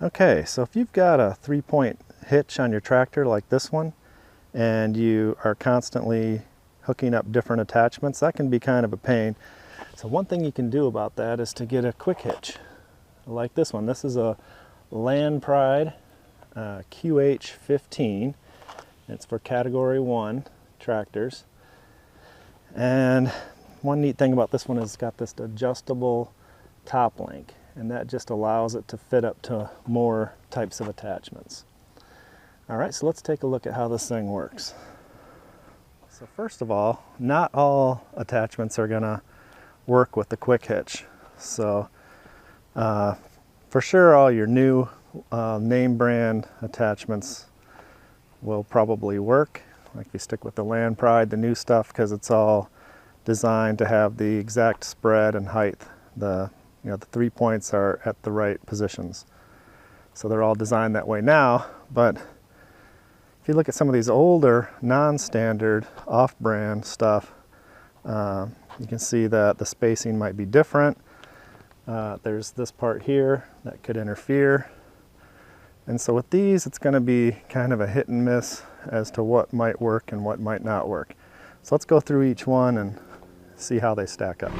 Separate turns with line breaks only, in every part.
Okay, so if you've got a 3-point hitch on your tractor like this one, and you are constantly hooking up different attachments, that can be kind of a pain. So one thing you can do about that is to get a quick hitch like this one. This is a Land Pride QH15. It's for Category 1 tractors. And one neat thing about this one is it's got this adjustable top link, and that just allows it to fit up to more types of attachments. All right, so let's take a look at how this thing works. So first of all, not all attachments are gonna work with the quick hitch. So for sure all your new name brand attachments will probably work. Like if you stick with the Land Pride, the new stuff, because it's all designed to have the exact spread and height. The 3 points are at the right positions. So they're all designed that way now, but if you look at some of these older, non-standard, off-brand stuff, you can see that the spacing might be different. There's this part here that could interfere. And so with these, it's going to be kind of a hit and miss as to what might work and what might not work. So let's go through each one and see how they stack up.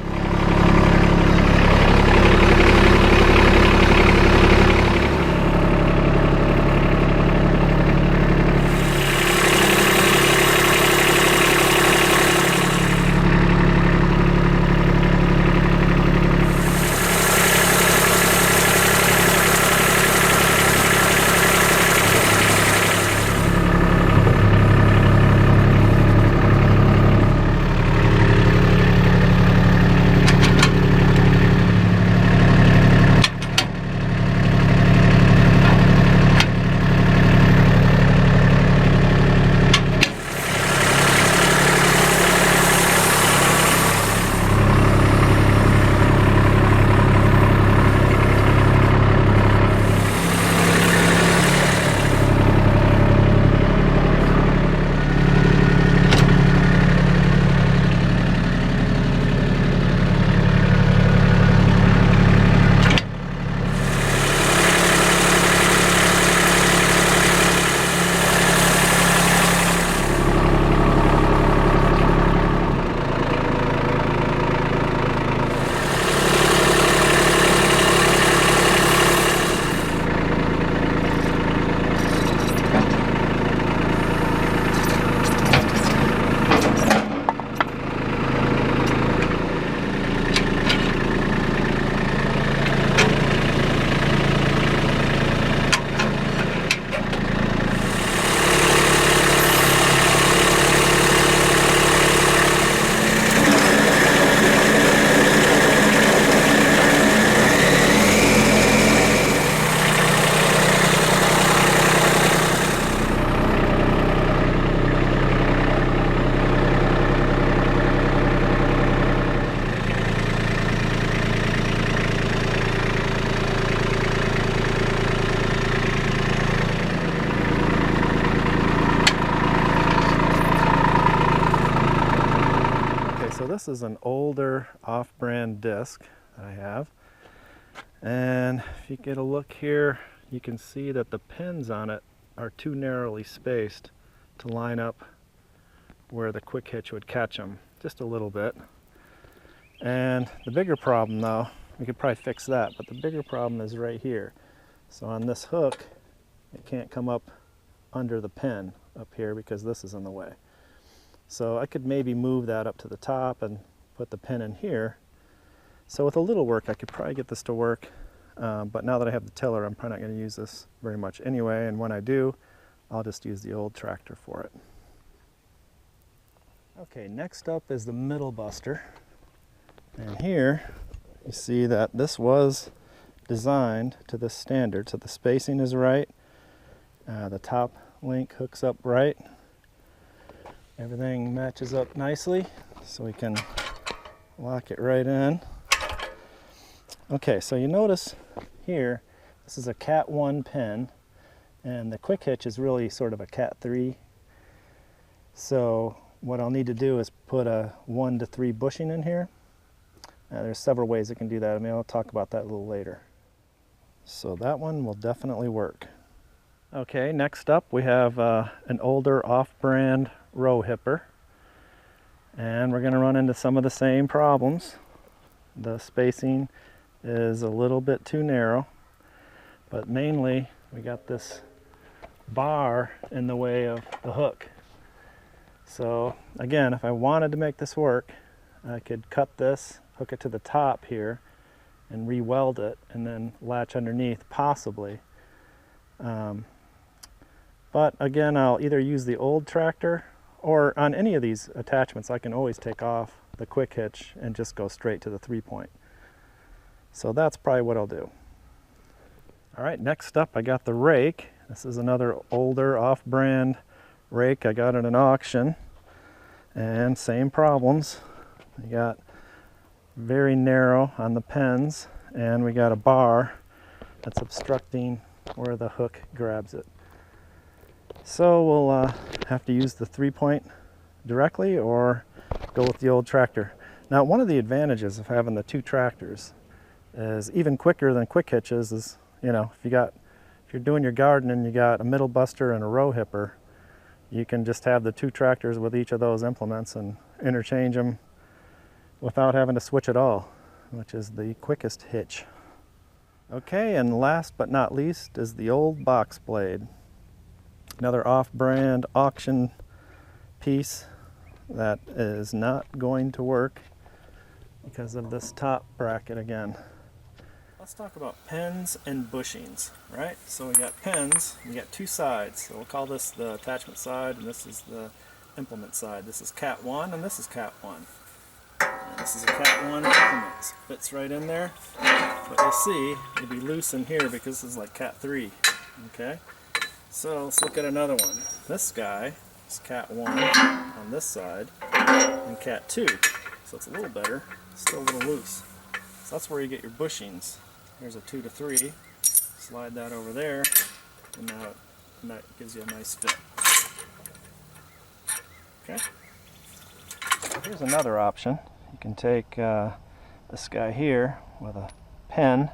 So this is an older off-brand disc that I have, and if you get a look here, you can see that the pins on it are too narrowly spaced to line up where the quick hitch would catch them, just a little bit. And the bigger problem though, we could probably fix that, but the bigger problem is right here. So on this hook, it can't come up under the pin up here because this is in the way. So I could maybe move that up to the top and put the pin in here. So with a little work, I could probably get this to work. But now that I have the tiller, I'm probably not going to use this very much anyway. And when I do, I'll just use the old tractor for it. Okay, next up is the middle buster. And here you see that this was designed to this standard. So the spacing is right. The top link hooks up right. Everything matches up nicely, so we can lock it right in. Okay, so you notice here, this is a Cat 1 pin, and the quick hitch is really sort of a Cat 3. So what I'll need to do is put a 1 to 3 bushing in here. There's several ways I can do that. I mean, I'll talk about that a little later. So that one will definitely work. Okay, next up we have an older off-brand row hipper. And we're going to run into some of the same problems. The spacing is a little bit too narrow, but mainly we got this bar in the way of the hook. So again, if I wanted to make this work, I could cut this, hook it to the top here, and re-weld it, and then latch underneath, possibly. But again, I'll either use the old tractor, or on any of these attachments, I can always take off the quick hitch and just go straight to the 3-point. So that's probably what I'll do. All right, next up I got the rake. This is another older off-brand rake I got at an auction. And same problems. We got very narrow on the pins, and we got a bar that's obstructing where the hook grabs it. So we'll have to use the 3-point directly or go with the old tractor. Now, one of the advantages of having the two tractors is even quicker than quick hitches is, you know, if you're doing your garden and you got a middle buster and a row hipper, you can just have the two tractors with each of those implements and interchange them without having to switch at all, which is the quickest hitch. Okay, and last but not least is the old box blade. Another off-brand auction piece that is not going to work because of this top bracket again. Let's talk about pins and bushings, right? So we got pins, we got two sides. So we'll call this the attachment side, and this is the implement side. This is Cat 1 and this is Cat 1. And this is a Cat 1 implement. Fits right in there. But you'll see it'll be loose in here because this is like Cat 3. Okay? So let's look at another one. This guy is Cat 1 on this side and Cat 2. So it's a little better, still a little loose. So that's where you get your bushings. Here's a 2 to 3. Slide that over there, and now that gives you a nice fit. Okay. So here's another option. You can take this guy here with a pin.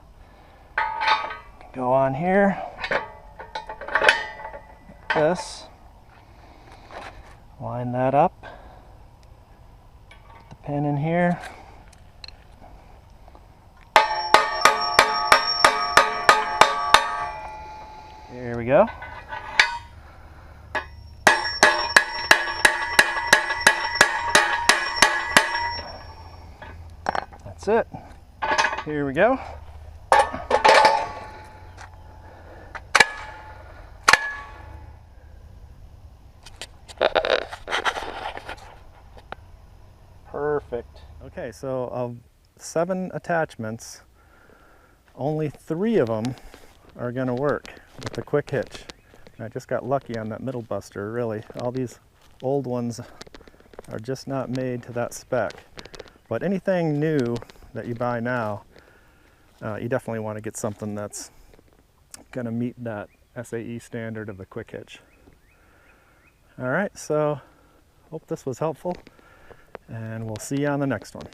Go on here. This, line that up, put the pin in here, there we go. That's it. Here we go. Perfect. Okay, so of 7 attachments, only 3 of them are going to work with the quick hitch. And I just got lucky on that middle buster, really. All these old ones are just not made to that spec. But anything new that you buy now, you definitely want to get something that's going to meet that SAE standard of the quick hitch. All right, so hope this was helpful, and we'll see you on the next one.